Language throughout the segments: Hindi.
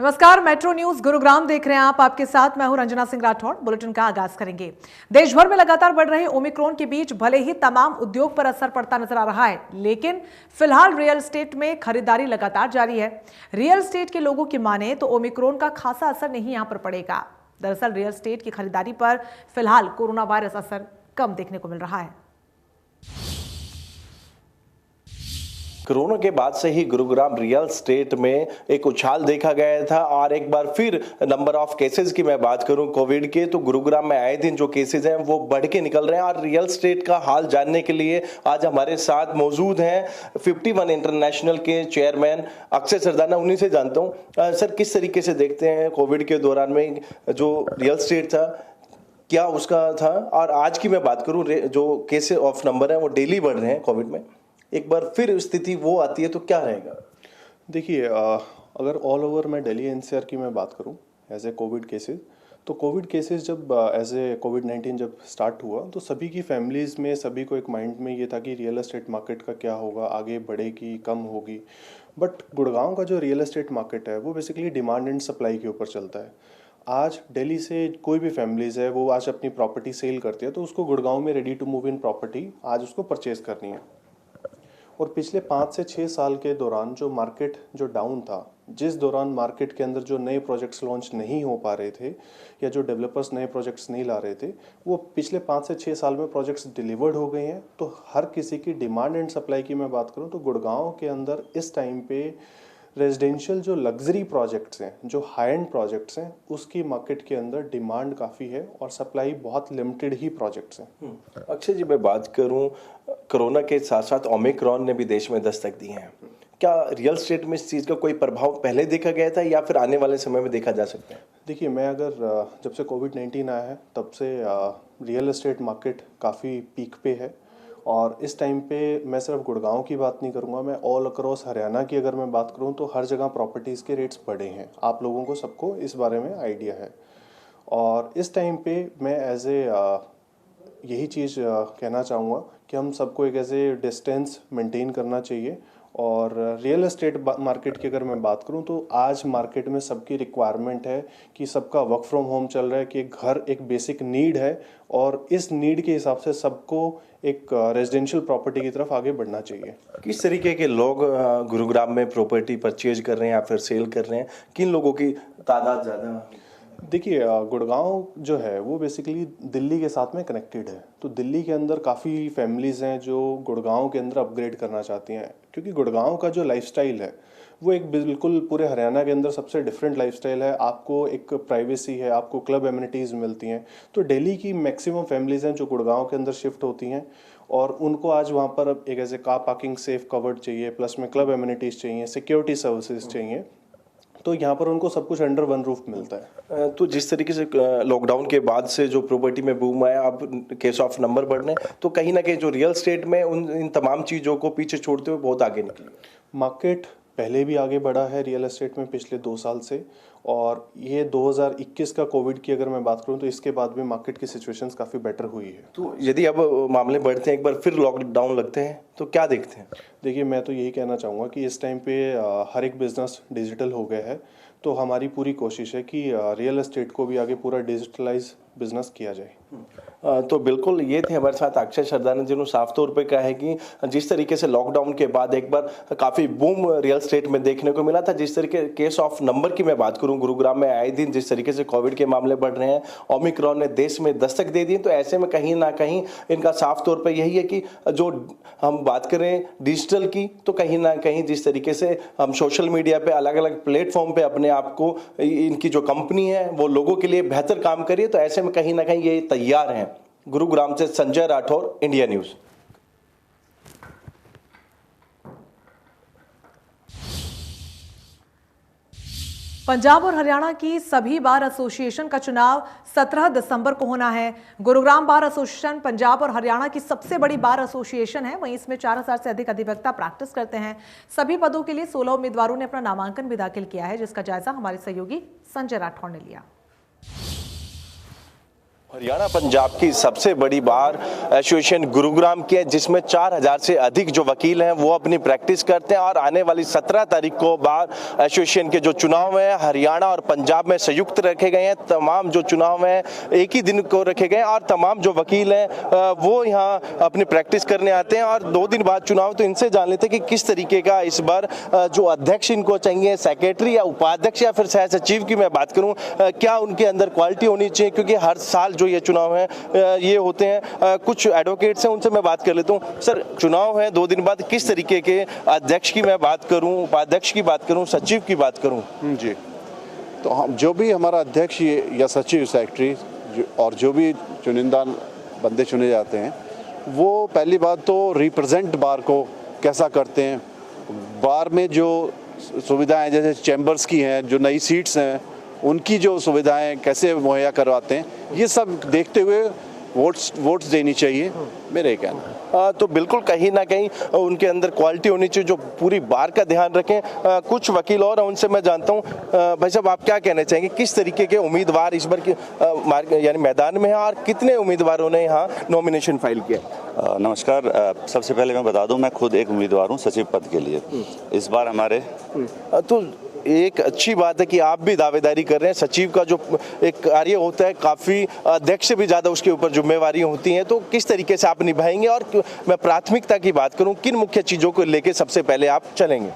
नमस्कार, मेट्रो न्यूज गुरुग्राम देख रहे हैं आप। आपके साथ मैं हूं रंजना सिंह राठौड़। बुलेटिन का आगाज करेंगे। देश भर में लगातार बढ़ रहे ओमिक्रॉन के बीच भले ही तमाम उद्योग पर असर पड़ता नजर आ रहा है, लेकिन फिलहाल रियल एस्टेट में खरीदारी लगातार जारी है। रियल एस्टेट के लोगों की माने तो ओमिक्रॉन का खासा असर नहीं यहां पर पड़ेगा। दरअसल रियल एस्टेट की खरीदारी पर फिलहाल कोरोना वायरस असर कम देखने को मिल रहा है। कोरोना के बाद से ही गुरुग्राम रियल एस्टेट में एक उछाल देखा गया था और एक बार फिर नंबर ऑफ केसेस की मैं बात करूं कोविड के, तो गुरुग्राम में आए दिन जो केसेस हैं वो बढ़ के निकल रहे हैं। और रियल एस्टेट का हाल जानने के लिए आज हमारे साथ मौजूद हैं 51 इंटरनेशनल के चेयरमैन अक्षय सरदाना। उन्हीं से जानता हूँ सर, किस तरीके से देखते हैं कोविड के दौरान में जो रियल एस्टेट था, क्या उसका था, और आज की मैं बात करूँ जो केसेस ऑफ नंबर है वो डेली बढ़ रहे हैं कोविड में, एक बार फिर स्थिति वो आती है तो क्या रहेगा? देखिए, अगर ऑल ओवर मैं दिल्ली एनसीआर की मैं बात करूं एज ए कोविड केसेस, तो कोविड केसेस जब एज ए कोविड-19 जब स्टार्ट हुआ तो सभी की फैमिलीज़ में सभी को एक माइंड में ये था कि रियल एस्टेट मार्केट का क्या होगा, आगे बढ़ेगी कम होगी। बट गुड़गांव का जो रियल एस्टेट मार्केट है वो बेसिकली डिमांड एंड सप्लाई के ऊपर चलता है। आज दिल्ली से कोई भी फैमिलीज़ है वो आज अपनी प्रॉपर्टी सेल करती है तो उसको गुड़गांव में ready to move in property आज उसको परचेज़ करनी है। और पिछले 5 से 6 साल के दौरान जो मार्केट जो डाउन था, जिस दौरान मार्केट के अंदर जो नए प्रोजेक्ट्स लॉन्च नहीं हो पा रहे थे या जो डेवलपर्स नए प्रोजेक्ट्स नहीं ला रहे थे, वो पिछले 5 से 6 साल में प्रोजेक्ट्स डिलीवर्ड हो गए हैं। तो हर किसी की डिमांड एंड सप्लाई की मैं बात करूं तो गुड़गांव के अंदर इस टाइम पे रेजिडेंशियल जो लग्जरी प्रोजेक्ट्स हैं, जो हाई एंड प्रोजेक्ट्स हैं, उसकी मार्केट के अंदर डिमांड काफ़ी है और सप्लाई बहुत लिमिटेड ही प्रोजेक्ट्स हैं। अक्षय जी, मैं बात करूं, कोरोना के साथ साथ ओमिक्रॉन ने भी देश में दस्तक दी है। क्या रियल एस्टेट में इस चीज़ का कोई प्रभाव पहले देखा गया था या फिर आने वाले समय में देखा जा सकता है? देखिए, मैं अगर जब से कोविड-19 आया है तब से रियल एस्टेट मार्केट काफ़ी पीक पे है। और इस टाइम पे मैं सिर्फ गुड़गांव की बात नहीं करूँगा, मैं ऑल अक्रॉस हरियाणा की अगर मैं बात करूँ तो हर जगह प्रॉपर्टीज़ के रेट्स बढ़े हैं। आप लोगों को सबको इस बारे में आइडिया है। और इस टाइम पे मैं एज ए यही चीज़ कहना चाहूँगा कि हम सबको एक ऐसे डिस्टेंस मेंटेन करना चाहिए। और रियल एस्टेट मार्केट की अगर मैं बात करूं तो आज मार्केट में सबकी रिक्वायरमेंट है कि सबका वर्क फ्रॉम होम चल रहा है, कि घर एक बेसिक नीड है और इस नीड के हिसाब से सबको एक रेजिडेंशियल प्रॉपर्टी की तरफ आगे बढ़ना चाहिए। किस तरीके के लोग गुरुग्राम में प्रॉपर्टी परचेज कर रहे हैं या फिर सेल कर रहे हैं, किन लोगों की तादाद ज़्यादा? देखिए, गुड़गांव जो है वो बेसिकली दिल्ली के साथ में कनेक्टेड है। तो दिल्ली के अंदर काफ़ी फैमिलीज़ हैं जो गुड़गांव के अंदर अपग्रेड करना चाहती हैं, क्योंकि गुड़गांव का जो लाइफस्टाइल है वो एक बिल्कुल पूरे हरियाणा के अंदर सबसे डिफरेंट लाइफस्टाइल है। आपको एक प्राइवेसी है, आपको क्लब एमिनिटीज़ मिलती हैं। तो दिल्ली की मैक्सिमम फैमिलीज़ हैं जो गुड़गांव के अंदर शिफ्ट होती हैं और उनको आज वहाँ पर एक ऐसे कार पार्किंग सेफ कवर्ड चाहिए, प्लस में क्लब एमिनिटीज़ चाहिए, सिक्योरिटी सर्विसेज चाहिए। तो यहाँ पर उनको सब कुछ अंडर वन रूफ मिलता है। तो जिस तरीके से लॉकडाउन के बाद से जो प्रॉपर्टी में बूम आया, अब केस ऑफ नंबर बढ़ने, तो कहीं ना कहीं जो रियल एस्टेट में इन तमाम चीज़ों को पीछे छोड़ते हुए बहुत आगे निकली। मार्केट पहले भी आगे बढ़ा है रियल एस्टेट में पिछले 2 साल से, और ये 2021 का कोविड की अगर मैं बात करूं तो इसके बाद भी मार्केट की सिचुएशंस काफ़ी बेटर हुई है। तो यदि अब मामले बढ़ते हैं, एक बार फिर लॉकडाउन लगते हैं, तो क्या देखते हैं? देखिए, मैं तो यही कहना चाहूँगा कि इस टाइम पे हर एक बिज़नेस डिजिटल हो गया है। तो हमारी पूरी कोशिश है कि रियल एस्टेट को भी आगे पूरा डिजिटलाइज बिजनेस किया जाए। तो बिल्कुल ये थे हमारे साथ अक्षय सरदाना, जिन्होंने साफ तौर पे कहा है कि जिस तरीके से लॉकडाउन के बाद एक बार काफ़ी बूम रियल एस्टेट में देखने को मिला था। जिस तरीके केस ऑफ नंबर की मैं बात करूं, गुरुग्राम में आए दिन जिस तरीके से कोविड के मामले बढ़ रहे हैं, ओमिक्रॉन ने देश में दस्तक दे दी, तो ऐसे में कहीं ना कहीं इनका साफ तौर पर यही है कि जो हम बात करें डिजिटल की, तो कहीं ना कहीं जिस तरीके से हम सोशल मीडिया पर अलग अलग प्लेटफॉर्म पर अपने आप को, इनकी जो कंपनी है वो लोगों के लिए बेहतर काम करिए, तो ऐसे में कहीं ना कहीं ये तैयार हैं। गुरुग्राम से संजय राठौर, इंडिया न्यूज। पंजाब और हरियाणा की सभी बार एसोसिएशन का चुनाव 17 दिसंबर को होना है। गुरुग्राम बार एसोसिएशन पंजाब और हरियाणा की सबसे बड़ी बार एसोसिएशन है। वहीं इसमें 4000 से अधिक अधिवक्ता प्रैक्टिस करते हैं। सभी पदों के लिए 16 उम्मीदवारों ने अपना नामांकन भी दाखिल किया है, जिसका जायजा हमारे सहयोगी संजय राठौर ने लिया। हरियाणा पंजाब की सबसे बड़ी बार एसोसिएशन गुरुग्राम की है, जिसमें 4000 से अधिक जो वकील हैं वो अपनी प्रैक्टिस करते हैं। और आने वाली 17 तारीख को बार एसोसिएशन के जो चुनाव हैं हरियाणा और पंजाब में संयुक्त रखे गए हैं। तमाम जो चुनाव हैं एक ही दिन को रखे गए हैं और तमाम जो वकील हैं वो यहाँ अपनी प्रैक्टिस करने आते हैं। और 2 दिन बाद चुनाव, तो इनसे जान लेते हैं कि किस तरीके का इस बार जो अध्यक्ष इनको चाहिए, सेक्रेटरी या उपाध्यक्ष या फिर सह सचिव की मैं बात करूँ, क्या उनके अंदर क्वालिटी होनी चाहिए, क्योंकि हर साल जो ये चुनाव है ये होते हैं। कुछ एडवोकेट्स हैं, उनसे मैं बात कर लेता हूँ। सर, चुनाव है 2 दिन बाद, किस तरीके के अध्यक्ष की मैं बात करूँ, उपाध्यक्ष की बात करूँ, सचिव की बात करूँ? जी, तो हम जो भी हमारा अध्यक्ष या सचिव, सेक्रेटरी और जो भी चुनिंदा बंदे चुने जाते हैं, वो पहली बात तो रिप्रेजेंट बार को कैसा करते हैं, बार में जो सुविधाएं जैसे चैम्बर्स की हैं, जो नई सीट्स हैं उनकी जो सुविधाएं कैसे मुहैया करवाते हैं, ये सब देखते हुए वोट्स देनी चाहिए, मेरे कहना। तो बिल्कुल कहीं ना कहीं उनके अंदर क्वालिटी होनी चाहिए जो पूरी बार का ध्यान रखें। कुछ वकील और उनसे मैं जानता हूँ। भाई साहब, आप क्या कहना चाहेंगे, किस तरीके के उम्मीदवार इस बार की यानी मैदान में हैं और कितने उम्मीदवारों ने यहाँ नॉमिनेशन फाइल किया? नमस्कार। सबसे पहले मैं बता दूं, मैं खुद एक उम्मीदवार हूं सचिव पद के लिए। इस बार हमारे तो एक अच्छी बात है कि आप भी दावेदारी कर रहे हैं। सचिव का जो एक कार्य होता है, काफ़ी अध्यक्ष से भी ज़्यादा उसके ऊपर जिम्मेवारी होती हैं, तो किस तरीके से आप निभाएंगे? और मैं प्राथमिकता की बात करूं, किन मुख्य चीज़ों को लेके सबसे पहले आप चलेंगे?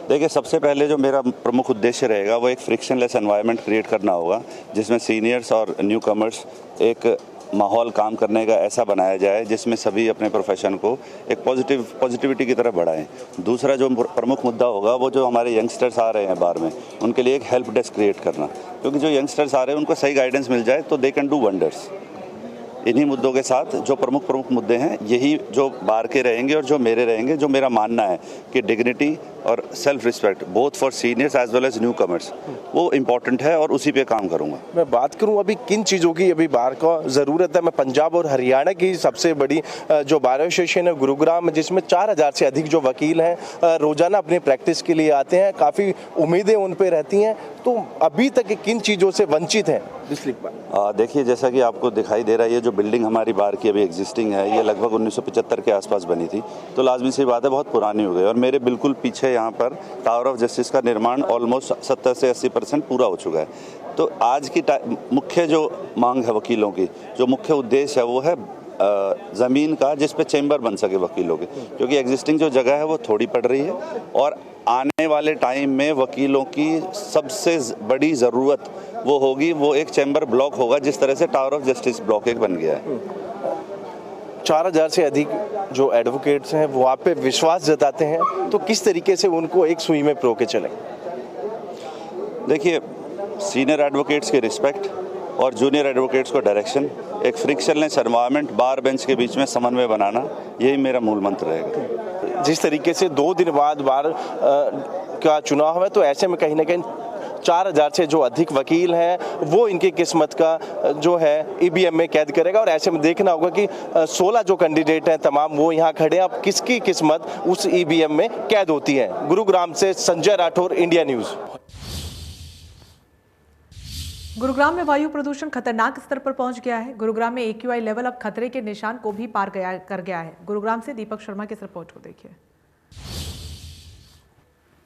देखिए, सबसे पहले जो मेरा प्रमुख उद्देश्य रहेगा वो एक फ्रिक्शनलेस एनवायरनमेंट क्रिएट करना होगा, जिसमें सीनियर्स और न्यू कमर्स एक माहौल काम करने का ऐसा बनाया जाए जिसमें सभी अपने प्रोफेशन को एक पॉजिटिविटी की तरफ बढ़ाएं। दूसरा जो प्रमुख मुद्दा होगा वो जो हमारे यंगस्टर्स आ रहे हैं बार में, उनके लिए एक हेल्प डेस्क क्रिएट करना, क्योंकि जो यंगस्टर्स आ रहे हैं उनको सही गाइडेंस मिल जाए तो दे कैन डू वंडर्स। इन्हीं मुद्दों के साथ जो प्रमुख मुद्दे हैं, यही जो बार के रहेंगे और जो मेरे रहेंगे। जो मेरा मानना है कि डिग्निटी और self respect both for seniors as well as newcomers, वो इम्पॉर्टेंट है और उसी पे काम करूंगा। मैं बात करूं अभी किन चीज़ों की अभी बार को ज़रूरत है, मैं पंजाब और हरियाणा की सबसे बड़ी जो बार एसोसिएशन है गुरुग्राम में, जिसमें 4000 से अधिक जो वकील हैं रोज़ाना अपनी प्रैक्टिस के लिए आते हैं, काफ़ी उम्मीदें उन पर रहती हैं, तो अभी तक किन चीज़ों से वंचित हैं डिस्ट्रिक्ट बार? देखिए, जैसा कि आपको दिखाई दे रहा है, ये जो बिल्डिंग हमारी बार की अभी एग्जिस्टिंग है, ये लगभग 1975 के आसपास बनी थी, तो लाजमी सी बात है बहुत पुरानी हो गई। और मेरे बिल्कुल पीछे यहाँ पर टावर ऑफ जस्टिस का निर्माण ऑलमोस्ट 70 से 80% पूरा हो चुका है। तो आज की मुख्य जो मांग है वकीलों की, जो मुख्य उद्देश्य है वो है ज़मीन का जिस पे चैम्बर बन सके वकीलों के, क्योंकि एग्जिस्टिंग जो जगह है वो थोड़ी पड़ रही है और आने वाले टाइम में वकीलों की सबसे बड़ी ज़रूरत वो होगी, वो एक चैम्बर ब्लॉक होगा, जिस तरह से टावर ऑफ जस्टिस ब्लॉक एक बन गया है। 4000 से अधिक जो एडवोकेट्स हैं वो आप पे विश्वास जताते हैं, तो किस तरीके से उनको एक सुई में पिरो के चलें? देखिए, सीनियर एडवोकेट्स की रिस्पेक्ट और जूनियर एडवोकेट्स को डायरेक्शन, एक फ्रिक्शनलेस एनवायरनमेंट बार बेंच के बीच में समन्वय बनाना, यही मेरा मूल मंत्र रहेगा। जिस तरीके से 2 दिन बाद बार का चुनाव है, तो ऐसे में कहीं ना कहीं 4000 से जो अधिक वकील हैं वो इनकी किस्मत का जो है ईवीएम में कैद करेगा। और ऐसे में देखना होगा कि 16 जो कैंडिडेट हैं तमाम वो यहाँ खड़े हैं, अब किसकी किस्मत उस ईवीएम में कैद होती है। गुरुग्राम से संजय राठौर, इंडिया न्यूज़। गुरुग्राम में वायु प्रदूषण खतरनाक स्तर पर पहुंच गया है। गुरुग्राम में AQI लेवल अब खतरे के निशान को भी पार कर गया है। गुरुग्राम से दीपक शर्मा की इस रिपोर्ट को देखिए।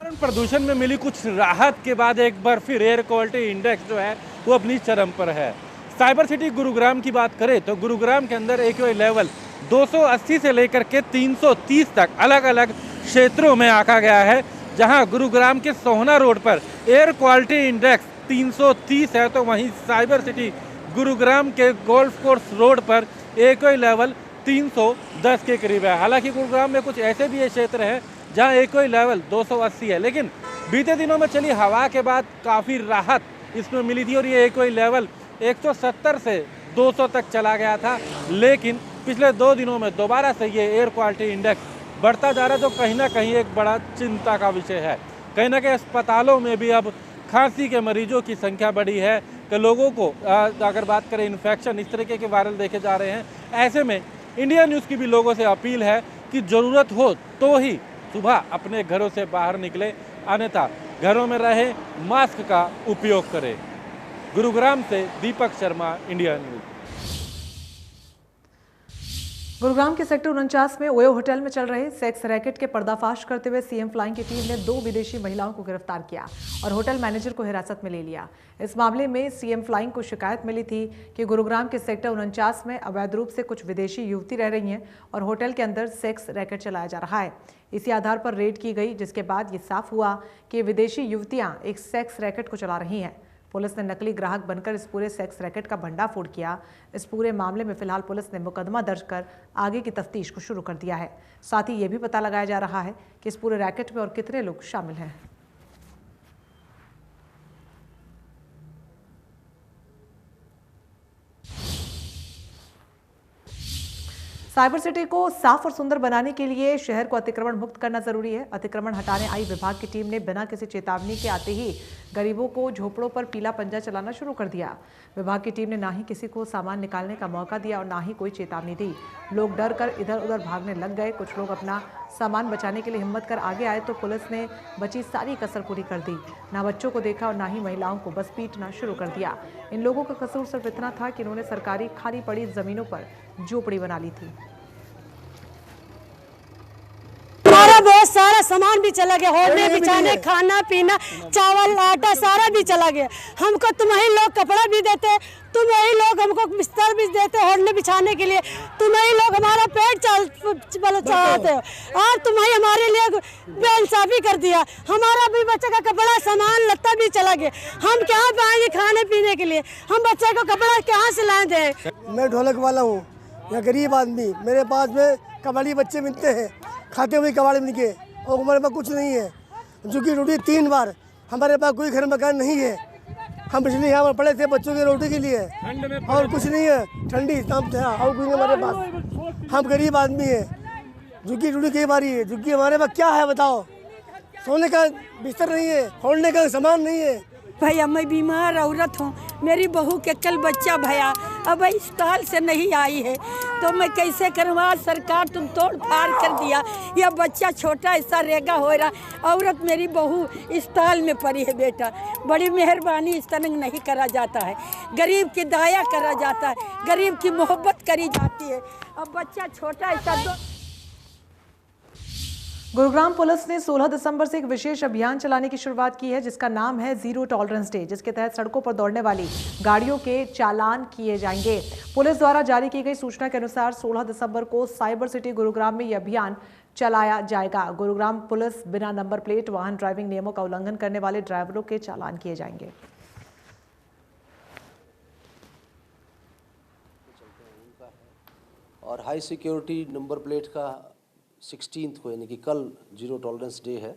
प्रदूषण में मिली कुछ राहत के बाद एक बार फिर एयर क्वालिटी इंडेक्स जो है वो अपनी चरम पर है। साइबर सिटी गुरुग्राम की बात करें तो गुरुग्राम के अंदर AQI लेवल 280 से लेकर के 330 तक अलग अलग क्षेत्रों में आंका गया है। जहां गुरुग्राम के सोहना रोड पर एयर क्वालिटी इंडेक्स 330 है, तो वहीं साइबर सिटी गुरुग्राम के गोल्फ कोर्स रोड पर AQI लेवल 310 के करीब है। हालांकि गुरुग्राम में कुछ ऐसे भी क्षेत्र हैं जहां AQI लेवल 280 है, लेकिन बीते दिनों में चली हवा के बाद काफ़ी राहत इसमें मिली थी और ये AQI लेवल 170 से 200 तक चला गया था। लेकिन पिछले 2 दिनों में दोबारा से ये एयर क्वालिटी इंडेक्स बढ़ता जा रहा है, जो कहीं ना कहीं एक बड़ा चिंता का विषय है। कहीं ना कहीं अस्पतालों में भी अब खांसी के मरीजों की संख्या बढ़ी है कि लोगों को अगर बात करें इन्फेक्शन इस तरीके के वायरल देखे जा रहे हैं। ऐसे में इंडिया न्यूज़ की भी लोगों से अपील है कि ज़रूरत हो तो ही सुबह अपने घरों से बाहर निकले, अन्यथा घरों में रहे, मास्क का उपयोग करें। गुरुग्राम से दीपक शर्मा, इंडिया न्यूज़। गुरुग्राम के सेक्टर 49 में ओयो होटल में चल रहे सेक्स रैकेट के पर्दाफाश करते हुए सीएम फ्लाइंग की टीम ने 2 विदेशी महिलाओं को गिरफ्तार किया और होटल मैनेजर को हिरासत में ले लिया। इस मामले में सीएम फ्लाइंग को शिकायत मिली थी कि गुरुग्राम के सेक्टर 49 में अवैध रूप से कुछ विदेशी युवती रह रही हैं और होटल के अंदर सेक्स रैकेट चलाया जा रहा है। इसी आधार पर रेड की गई, जिसके बाद ये साफ हुआ कि विदेशी युवतियां एक सेक्स रैकेट को चला रही हैं। पुलिस ने नकली ग्राहक बनकर इस पूरे सेक्स रैकेट का भंडाफोड़ किया। इस पूरे मामले में फिलहाल पुलिस ने मुकदमा दर्ज कर आगे की तफ्तीश को शुरू कर दिया है। साथ ही ये भी पता लगाया जा रहा है कि इस पूरे रैकेट में और कितने लोग शामिल हैं। साइबर सिटी को साफ और सुंदर बनाने के लिए शहर को अतिक्रमण मुक्त करना जरूरी है। अतिक्रमण हटाने आई विभाग की टीम ने बिना किसी चेतावनी के आते ही गरीबों को झोपड़ों पर पीला पंजा चलाना शुरू कर दिया। विभाग की टीम ने ना ही किसी को सामान निकालने का मौका दिया और ना ही कोई चेतावनी दी। लोग डर कर इधर उधर भागने लग गए। कुछ लोग अपना सामान बचाने के लिए हिम्मत कर आगे आए तो पुलिस ने बची सारी कसर पूरी कर दी। ना बच्चों को देखा और ना ही महिलाओं को बस पीटना शुरू कर दिया। इन लोगों का कसूर सिर्फ इतना था कि इन्होंने सरकारी खाली पड़ी जमीनों पर झोपड़ी बना ली थी। हमारा बहुत सारा सामान भी चला गया, होने बिछाने, खाना पीना, चावल आटा सारा भी चला गया। हमको तुम ही लोग कपड़ा भी देते, तुम ही लोग हमको बिस्तर भी देते होने बिछाने के लिए, तुम ही लोग हमारा पेट चलाते हो और तुम ही हमारे लिए बेइंसाफी कर दिया। हमारा भी बच्चे का कपड़ा सामान लत्ता भी चला गया। हम क्या पाएंगे खाने पीने के लिए? हम बच्चे को कपड़ा कहाँ से लाए दें? मैं ढोलक वाला हूँ या गरीब आदमी, मेरे पास में कबाड़ी बच्चे मिलते हैं, खाते हुए कबाड़ी मिल के, और हमारे पास कुछ नहीं है। झुकी रोटी 3 बार, हमारे पास कोई घर मकान नहीं है। हम पिछले यहाँ पर पड़े थे बच्चों की रोटी के लिए और कुछ नहीं है। ठंडी शाम था और कुछ नहीं हमारे पास। हम गरीब आदमी हैं। झुकी रोटी कई बारी है। झुकी हमारे पास क्या है बताओ? सोने का बिस्तर नहीं है, खोलने का सामान नहीं है। भैया मैं बीमार औरत हूँ, मेरी बहू के कल बच्चा भैया अब अस्पताल से नहीं आई है तो मैं कैसे करूँ? आज सरकार तुम तोड़ फाड़ कर दिया, यह बच्चा छोटा ऐसा रेगा हो रहा। औरत मेरी बहू अस्पताल में पड़ी है। बेटा बड़ी मेहरबानी, इस तरह नहीं करा जाता है। गरीब की दया करा जाता है, गरीब की मोहब्बत करी जाती है। अब बच्चा छोटा ऐसा गुरुग्राम पुलिस ने 16 दिसंबर से एक विशेष अभियान चलाने की शुरुआत की है, जिसका नाम है जीरो टॉलरेंस डे, जिसके तहत सड़कों पर दौड़ने वाली गाड़ियों के चालान किए जाएंगे। पुलिस द्वारा जारी की गई सूचना के अनुसार 16 दिसंबर को साइबर सिटी गुरुग्राम में यह अभियान चलाया जाएगा। गुरुग्राम पुलिस बिना नंबर प्लेट वाहन ड्राइविंग नियमों का उल्लंघन करने वाले ड्राइवरों के चालान किए जाएंगे। और हाई सिक्योरिटी नंबर प्लेट का 16 को यानी कि कल जीरो टॉलरेंस डे है,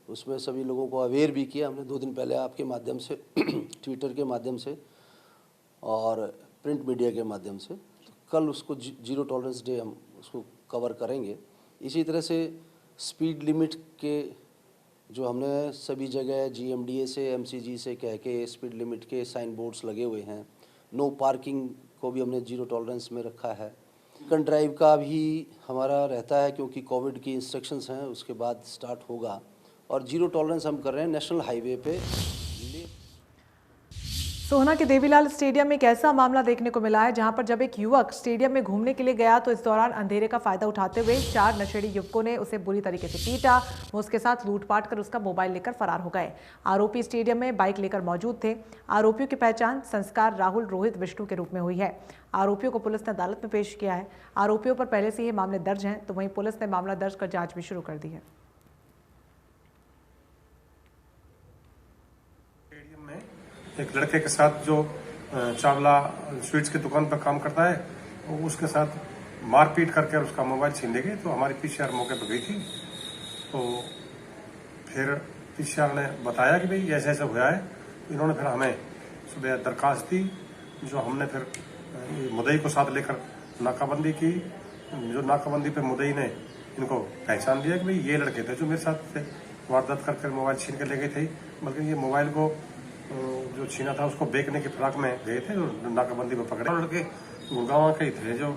उसमें सभी लोगों को अवेयर भी किया हमने 2 दिन पहले आपके माध्यम से ट्विटर के माध्यम से और प्रिंट मीडिया के माध्यम से। तो कल उसको जीरो टॉलरेंस डे हम उसको कवर करेंगे। इसी तरह से स्पीड लिमिट के जो हमने सभी जगह GMDA से MCG से कह के स्पीड लिमिट के साइन बोर्ड्स लगे हुए हैं। नो पार्किंग को भी हमने जीरो टॉलरेंस में रखा है। ड्रिंक ड्राइव का भी हमारा रहता है क्योंकि कोविड की इंस्ट्रक्शंस हैं, उसके बाद स्टार्ट होगा। और जीरो टॉलरेंस हम कर रहे हैं नेशनल हाईवे पे। सोहना के देवीलाल स्टेडियम में एक ऐसा मामला देखने को मिला है जहां पर जब एक युवक स्टेडियम में घूमने के लिए गया तो इस दौरान अंधेरे का फायदा उठाते हुए 4 नशेड़ी युवकों ने उसे बुरी तरीके से पीटा। वो उसके साथ लूटपाट कर उसका मोबाइल लेकर फरार हो गए। आरोपी स्टेडियम में बाइक लेकर मौजूद थे। आरोपियों की पहचान संस्कार राहुल रोहित विष्णु के रूप में हुई है। आरोपियों को पुलिस ने अदालत में पेश किया है। आरोपियों पर पहले से ही मामले दर्ज हैं, तो वहीं पुलिस ने मामला दर्ज कर जांच भी शुरू कर दी है। एक लड़के के साथ जो चावला स्वीट्स की दुकान पर काम करता है, वो उसके साथ मारपीट करके उसका मोबाइल छीन ले गए। तो हमारी PCR मौके पर गई थी। तो फिर PCR ने बताया कि भाई ऐसे ऐसे हुआ है। इन्होंने फिर हमें सुबह दरखास्त दी, जो हमने फिर मुद्दई को साथ लेकर नाकाबंदी की। जो नाकाबंदी पे मुद्दई ने इनको पहचान लिया कि भाई ये लड़के थे जो मेरे साथ थे, वारदात करके मोबाइल छीन के ले गए थे। बल्कि ये मोबाइल को जो छीना था उसको बेचने की फिराक में गए थे, जो नाकाबंदी में पकड़े। लड़के गुड़गांव के ही थे। जो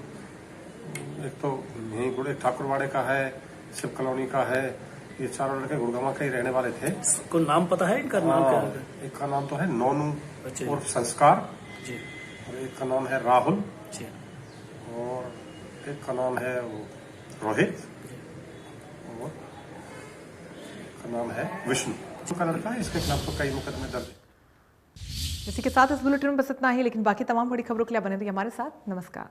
एक तो यहीं एक ठाकुरवाड़े का है, शिव कॉलोनी का है। ये चारों लड़के गुड़गांव के ही रहने वाले थे। को नाम पता है इनका? नाम क्या है? एक का नाम तो है नोनू और संस्कार जी, और एक का नाम है राहुल जी, और एक का नाम है वो रोहित और का नाम है विष्णु। का लड़का है, इसके खिलाफ तो कई मुकदमे दर्ज है। इसी के साथ इस बुलेटिन में बस इतना ही, लेकिन बाकी तमाम बड़ी खबरों के लिए बने रहिए हमारे साथ। नमस्कार।